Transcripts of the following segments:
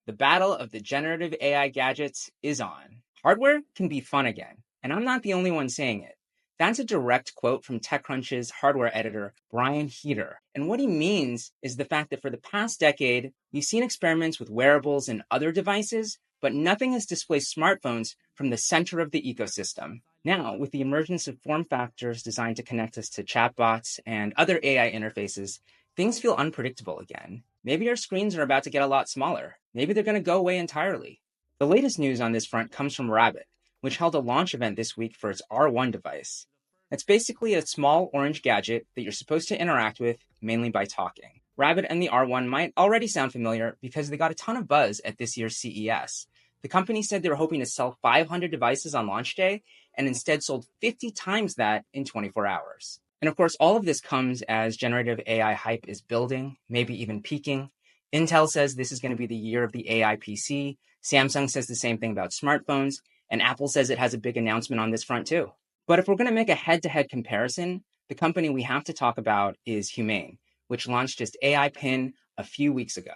The battle of the generative AI gadgets is on. Hardware can be fun again, and I'm not the only one saying it. That's a direct quote from TechCrunch's hardware editor, Brian Heater. And what he means is the fact that for the past decade, we've seen experiments with wearables and other devices, but nothing has displaced smartphones from the center of the ecosystem. Now, with the emergence of form factors designed to connect us to chatbots and other AI interfaces, things feel unpredictable again. Maybe our screens are about to get a lot smaller. Maybe they're going to go away entirely. The latest news on this front comes from Rabbit, which held a launch event this week for its R1 device. It's basically a small orange gadget that you're supposed to interact with mainly by talking. Rabbit and the R1 might already sound familiar because they got a ton of buzz at this year's CES. The company said they were hoping to sell 500 devices on launch day and instead sold 50 times that in 24 hours. And of course, all of this comes as generative AI hype is building, maybe even peaking. Intel says this is going to be the year of the AI PC. Samsung says the same thing about smartphones. And Apple says it has a big announcement on this front too. But if we're going to make a head-to-head comparison, the company we have to talk about is Humane, which launched its AI Pin a few weeks ago.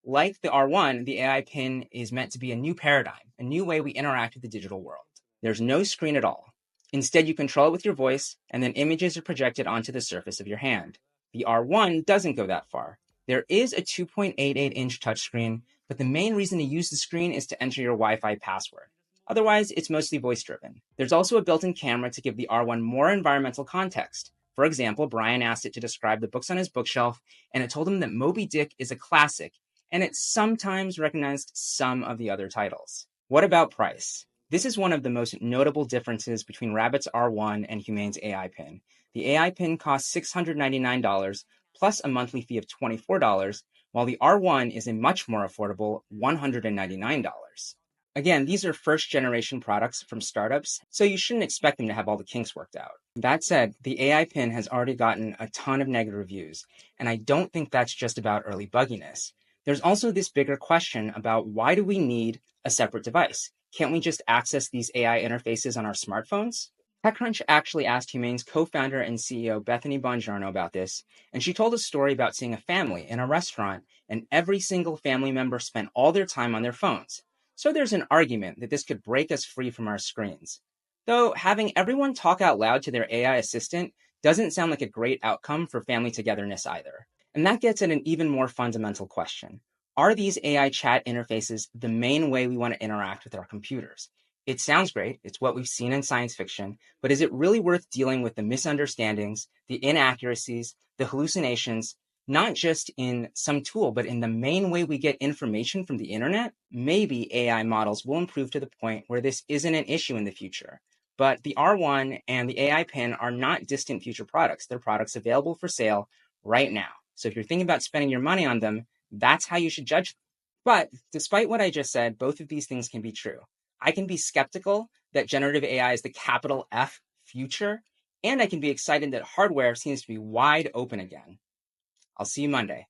Like the R1, the AI Pin is meant to be a new paradigm, a new way we interact with the digital world. There's no screen at all. Instead, you control it with your voice, and then images are projected onto the surface of your hand. The R1 doesn't go that far. There is a 2.88-inch touchscreen, but the main reason to use the screen is to enter your Wi-Fi password. Otherwise, it's mostly voice-driven. There's also a built-in camera to give the R1 more environmental context. For example, Brian asked it to describe the books on his bookshelf, and it told him that Moby Dick is a classic, and it sometimes recognized some of the other titles. What about price? This is one of the most notable differences between Rabbit's R1 and Humane's AI Pin. The AI Pin costs $699 plus a monthly fee of $24, while the R1 is a much more affordable $199. Again, these are first-generation products from startups, so you shouldn't expect them to have all the kinks worked out. That said, the AI Pin has already gotten a ton of negative reviews, and I don't think that's just about early bugginess. There's also this bigger question about why do we need a separate device? Can't we just access these AI interfaces on our smartphones? TechCrunch actually asked Humane's co-founder and CEO Bethany Bongiorno about this, and she told a story about seeing a family in a restaurant, and every single family member spent all their time on their phones. So there's an argument that this could break us free from our screens. Though having everyone talk out loud to their AI assistant doesn't sound like a great outcome for family togetherness either. And that gets at an even more fundamental question. Are these AI chat interfaces the main way we want to interact with our computers? It sounds great, it's what we've seen in science fiction, but is it really worth dealing with the misunderstandings, the inaccuracies, the hallucinations, not just in some tool, but in the main way we get information from the internet? Maybe AI models will improve to the point where this isn't an issue in the future. But the R1 and the AI Pin are not distant future products. They're products available for sale right now. So if you're thinking about spending your money on them, that's how you should judge them. But despite what I just said, both of these things can be true. I can be skeptical that generative AI is the capital F future, and I can be excited that hardware seems to be wide open again. I'll see you Monday.